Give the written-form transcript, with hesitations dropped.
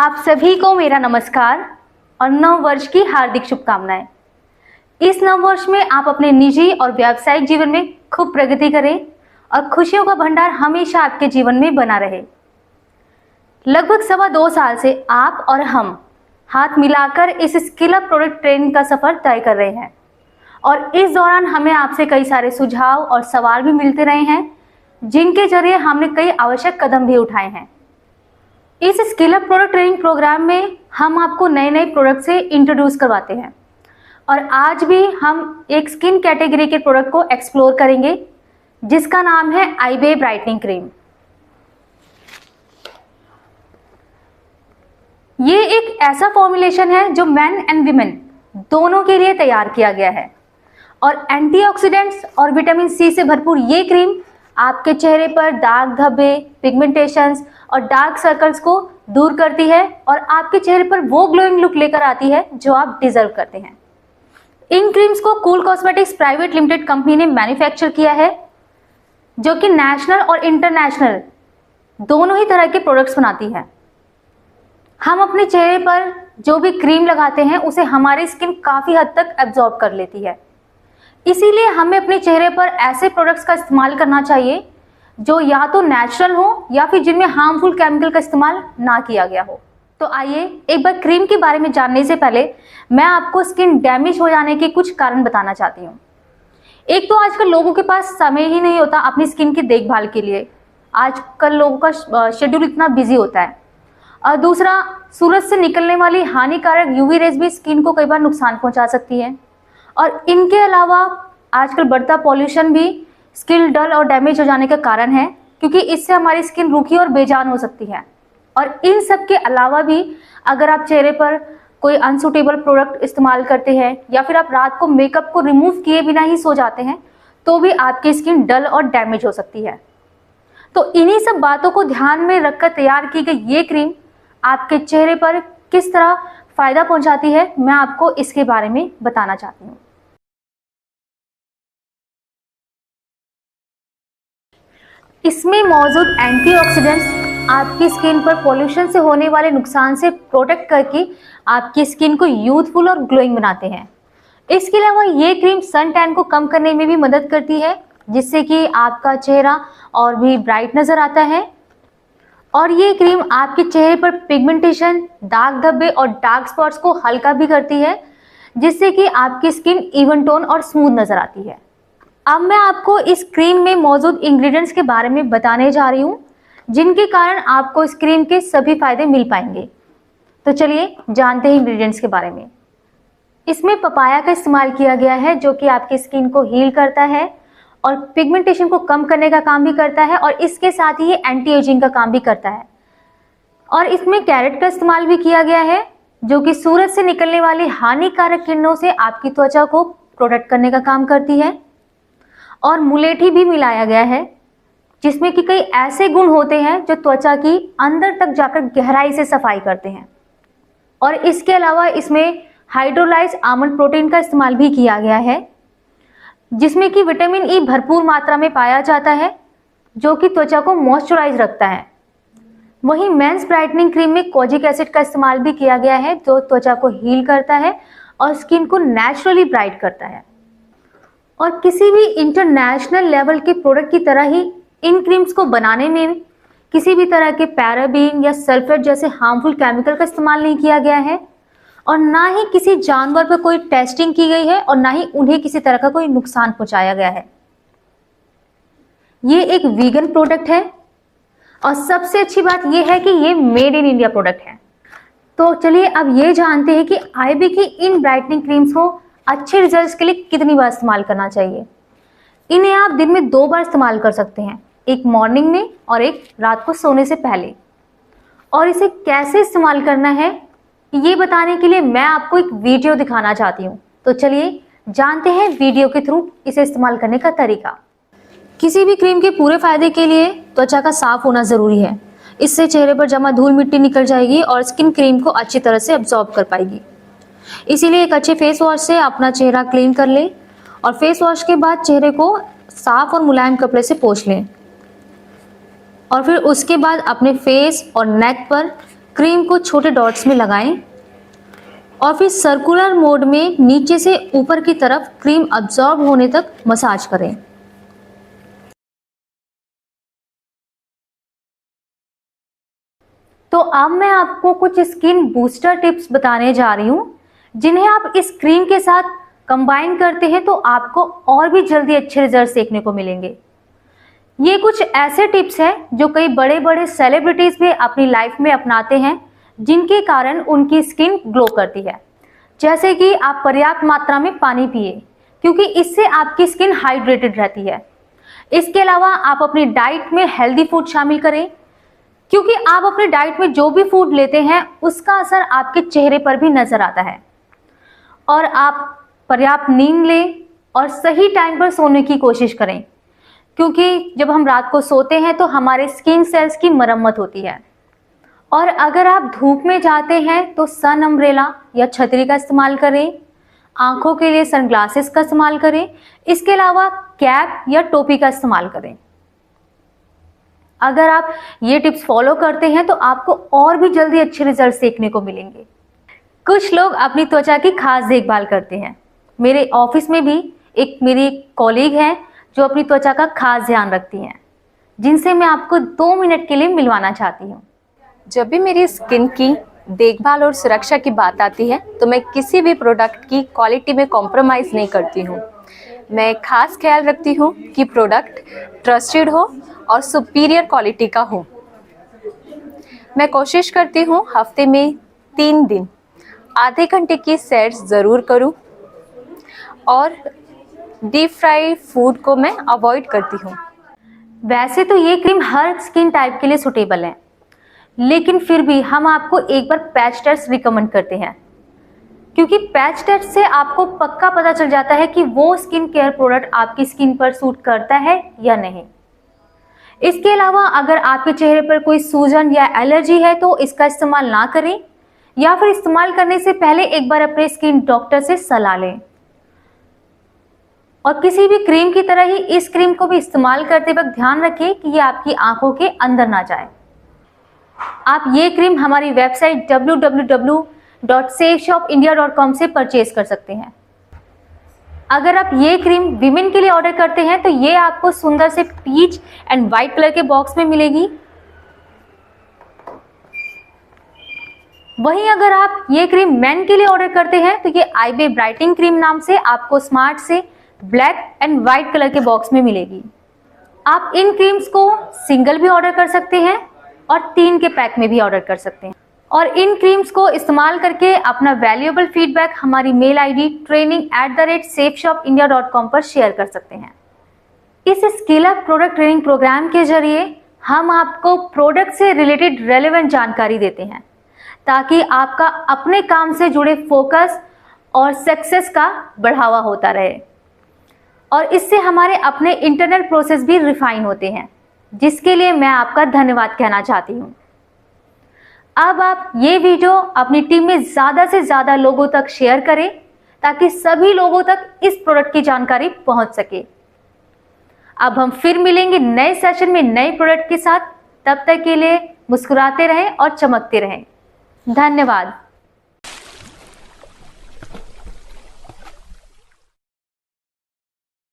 आप सभी को मेरा नमस्कार और नव वर्ष की हार्दिक शुभकामनाएं। इस नव वर्ष में आप अपने निजी और व्यावसायिक जीवन में खूब प्रगति करें और खुशियों का भंडार हमेशा आपके जीवन में बना रहे। लगभग 2.25 साल से आप और हम हाथ मिलाकर इस स्किल अप प्रोडक्ट ट्रेनिंग का सफर तय कर रहे हैं और इस दौरान हमें आपसे कई सारे सुझाव और सवाल भी मिलते रहे हैं, जिनके जरिए हमने कई आवश्यक कदम भी उठाए हैं। इस skill up product training programme में हम आपको नए नए प्रोडक्ट से इंट्रोड्यूस करवाते हैं और आज भी हम एक स्किन कैटेगरी के प्रोडक्ट को एक्सप्लोर करेंगे जिसका नाम है आईबे ब्राइटनिंग क्रीम। ये एक ऐसा फॉर्मुलेशन है जो मेन एंड वीमेन दोनों के लिए तैयार किया गया है और एंटीऑक्सीडेंट्स और विटामिन सी से भरपूर ये क्रीम आपके चेहरे पर दाग धब्बे, पिगमेंटेशंस और डार्क सर्कल्स को दूर करती है और आपके चेहरे पर वो ग्लोइंग लुक लेकर आती है जो आप डिजर्व करते हैं। इन क्रीम्स को cool cosmetics private limited company ने मैन्युफैक्चर किया है, जो कि नेशनल और इंटरनेशनल दोनों ही तरह के प्रोडक्ट्स बनाती है। हम अपने चेहरे पर जो भी क्रीम लगाते हैं उसे हमारी स्किन काफ़ी हद तक एब्जॉर्ब कर लेती है, इसीलिए हमें अपने चेहरे पर ऐसे प्रोडक्ट्स का इस्तेमाल करना चाहिए जो या तो नेचुरल हो या फिर जिनमें हार्मफुल केमिकल का इस्तेमाल ना किया गया हो। तो आइए एक बार क्रीम के बारे में जानने से पहले मैं आपको स्किन डैमेज हो जाने के कुछ कारण बताना चाहती हूँ। एक तो आजकल लोगों के पास समय ही नहीं होता अपनी स्किन की देखभाल के लिए, आजकल लोगों का शेड्यूल इतना बिजी होता है। और दूसरा, सूरज से निकलने वाली हानिकारक यूवी रेज भी स्किन को कई बार नुकसान पहुंचा सकती है और इनके अलावा आजकल बढ़ता पॉल्यूशन भी स्किन डल और डैमेज हो जाने का कारण है, क्योंकि इससे हमारी स्किन रूखी और बेजान हो सकती है। और इन सब के अलावा भी अगर आप चेहरे पर कोई अनसूटेबल प्रोडक्ट इस्तेमाल करते हैं या फिर आप रात को मेकअप को रिमूव किए बिना ही सो जाते हैं तो भी आपकी स्किन डल और डैमेज हो सकती है। तो इन्हीं सब बातों को ध्यान में रखकर तैयार की गई ये क्रीम आपके चेहरे पर किस तरह फायदा पहुंचाती है, मैं आपको इसके बारे में बताना चाहती हूँ। इसमें मौजूद एंटीऑक्सीडेंट्स आपकी स्किन पर पोल्यूशन से होने वाले नुकसान से प्रोटेक्ट करके आपकी स्किन को यूथफुल और ग्लोइंग बनाते हैं। इसके अलावा ये क्रीम सन टैन को कम करने में भी मदद करती है, जिससे कि आपका चेहरा और भी ब्राइट नजर आता है। और ये क्रीम आपके चेहरे पर पिगमेंटेशन, दाग धब्बे और डार्क स्पॉट्स को हल्का भी करती है, जिससे कि आपकी स्किन इवन टोन और स्मूथ नजर आती है। अब मैं आपको इस क्रीम में मौजूद इंग्रेडिएंट्स के बारे में बताने जा रही हूँ, जिनके कारण आपको इस क्रीम के सभी फायदे मिल पाएंगे। तो चलिए जानते हैं इंग्रेडिएंट्स के बारे में। इसमें पपाया का इस्तेमाल किया गया है, जो कि आपकी स्किन को हील करता है और पिगमेंटेशन को कम करने का काम भी करता है और इसके साथ ही ये एंटी एजिंग का काम भी करता है। और इसमें कैरेट का इस्तेमाल भी किया गया है, जो कि सूरज से निकलने वाली हानिकारक किरणों से आपकी त्वचा को प्रोटेक्ट करने का काम करती है। और मुलेठी भी मिलाया गया है, जिसमें कि कई ऐसे गुण होते हैं जो त्वचा की अंदर तक जाकर गहराई से सफाई करते हैं। और इसके अलावा इसमें हाइड्रोलाइज आमंड प्रोटीन का इस्तेमाल भी किया गया है, जिसमें कि विटामिन ई भरपूर मात्रा में पाया जाता है, जो कि त्वचा को मॉइस्चराइज रखता है। वहीं मेंस ब्राइटनिंग क्रीम में कोजिक एसिड का इस्तेमाल भी किया गया है, जो त्वचा को हील करता है और स्किन को नेचुरली ब्राइट करता है। और किसी भी इंटरनेशनल लेवल के प्रोडक्ट की तरह ही इन क्रीम्स को बनाने में किसी भी तरह के पैराबीन या सल्फेट जैसे हार्मफुल केमिकल का इस्तेमाल नहीं किया गया है और ना ही किसी जानवर पर कोई टेस्टिंग की गई है और ना ही उन्हें किसी तरह का कोई नुकसान पहुंचाया गया है। ये एक वीगन प्रोडक्ट है और सबसे अच्छी बात यह है कि ये मेड इन इंडिया प्रोडक्ट है। तो चलिए अब ये जानते हैं कि आईबे की इन ब्राइटनिंग क्रीम्स को अच्छे रिजल्ट्स के लिए कितनी बार इस्तेमाल करना चाहिए। इन्हें आप दिन में 2 बार इस्तेमाल कर सकते हैं, एक मॉर्निंग में और एक रात को सोने से पहले। और इसे कैसे इस्तेमाल करना है ये बताने के लिए मैं आपको एक वीडियो दिखाना चाहती हूँ। तो चलिए जानते हैं वीडियो के थ्रू इसे इस्तेमाल करने का तरीका। किसी भी क्रीम के पूरे फायदे के लिए त्वचा का साफ होना ज़रूरी है। इससे चेहरे पर जमा धूल मिट्टी निकल जाएगी और स्किन क्रीम को अच्छी तरह से एब्जॉर्ब कर पाएगी। इसीलिए एक अच्छे फेस वॉश से अपना चेहरा क्लीन कर लें और फेस वॉश के बाद चेहरे को साफ और मुलायम कपड़े से पोंछ लें और फिर उसके बाद अपने फेस और नेक पर क्रीम को छोटे डॉट्स में लगाएं और फिर सर्कुलर मोड में नीचे से ऊपर की तरफ क्रीम अब्जॉर्ब होने तक मसाज करें। तो अब मैं आपको कुछ स्किन बूस्टर टिप्स बताने जा रही हूँ, जिन्हें आप इस क्रीम के साथ कंबाइन करते हैं तो आपको और भी जल्दी अच्छे रिजल्ट देखने को मिलेंगे। ये कुछ ऐसे टिप्स हैं जो कई बड़े बड़े सेलिब्रिटीज भी अपनी लाइफ में अपनाते हैं, जिनके कारण उनकी स्किन ग्लो करती है। जैसे कि आप पर्याप्त मात्रा में पानी पिए, क्योंकि इससे आपकी स्किन हाइड्रेटेड रहती है। इसके अलावा आप अपनी डाइट में हेल्दी फूड शामिल करें, क्योंकि आप अपने डाइट में जो भी फूड लेते हैं उसका असर आपके चेहरे पर भी नजर आता है। और आप पर्याप्त नींद लें और सही टाइम पर सोने की कोशिश करें, क्योंकि जब हम रात को सोते हैं तो हमारे स्किन सेल्स की मरम्मत होती है। और अगर आप धूप में जाते हैं तो सन अम्ब्रेला या छतरी का इस्तेमाल करें। आंखों के लिए सनग्लासेस का इस्तेमाल करें। इसके अलावा कैप या टोपी का इस्तेमाल करें। अगर आप ये टिप्स फॉलो करते हैं तो आपको और भी जल्दी अच्छे रिजल्ट्स देखने को मिलेंगे। कुछ लोग अपनी त्वचा की खास देखभाल करते हैं। मेरे ऑफिस में भी मेरी कॉलीग हैं जो अपनी त्वचा का खास ध्यान रखती हैं, जिनसे मैं आपको 2 मिनट के लिए मिलवाना चाहती हूँ। जब भी मेरी स्किन की देखभाल और सुरक्षा की बात आती है तो मैं किसी भी प्रोडक्ट की क्वालिटी में कॉम्प्रोमाइज़ नहीं करती हूँ। मैं खास ख्याल रखती हूँ कि प्रोडक्ट ट्रस्टेड हो और सुपीरियर क्वालिटी का हो। मैं कोशिश करती हूँ हफ्ते में 3 दिन आधे घंटे की सैर ज़रूर करूँ और डीप फ्राई फूड को मैं अवॉइड करती हूँ। वैसे तो ये क्रीम हर स्किन टाइप के लिए सुटेबल है, लेकिन फिर भी हम आपको एक बार पैच टेस्ट रिकमेंड करते हैं, क्योंकि पैच टेस्ट से आपको पक्का पता चल जाता है कि वो स्किन केयर प्रोडक्ट आपकी स्किन पर सूट करता है या नहीं। इसके अलावा अगर आपके चेहरे पर कोई सूजन या एलर्जी है तो इसका इस्तेमाल ना करें, या फिर इस्तेमाल करने से पहले एक बार अपने स्किन डॉक्टर से सलाह लें। और किसी भी क्रीम की तरह ही इस क्रीम को भी इस्तेमाल करते वक्त ध्यान रखें कि ये आपकी आंखों के अंदर ना जाए। आप ये क्रीम हमारी वेबसाइट www.safeshopindia.com से परचेज कर सकते हैं। अगर आप ये क्रीम विमेन के लिए ऑर्डर करते हैं तो ये आपको सुंदर से पीच एंड व्हाइट कलर के बॉक्स में मिलेगी। वहीं अगर आप ये क्रीम मेन के लिए ऑर्डर करते हैं तो ये आईबे ब्राइटनिंग क्रीम नाम से आपको स्मार्ट से ब्लैक एंड व्हाइट कलर के बॉक्स में मिलेगी। आप इन क्रीम्स को सिंगल भी ऑर्डर कर सकते हैं और 3 के पैक में भी ऑर्डर कर सकते हैं। और इन क्रीम्स को इस्तेमाल करके अपना वैल्यूएबल फीडबैक हमारी मेल आईडी training@safeshopindia.com पर शेयर कर सकते हैं। इस skill up product training programme के जरिए हम आपको प्रोडक्ट से रिलेटेड रेलेवेंट जानकारी देते हैं, ताकि आपका अपने काम से जुड़े फोकस और सक्सेस का बढ़ावा होता रहे। और इससे हमारे अपने इंटरनल प्रोसेस भी रिफाइन होते हैं, जिसके लिए मैं आपका धन्यवाद कहना चाहती हूँ। अब आप ये वीडियो अपनी टीम में ज़्यादा से ज़्यादा लोगों तक शेयर करें, ताकि सभी लोगों तक इस प्रोडक्ट की जानकारी पहुंच सके। अब हम फिर मिलेंगे नए सेशन में नए प्रोडक्ट के साथ। तब तक के लिए मुस्कुराते रहें और चमकते रहें। धन्यवाद।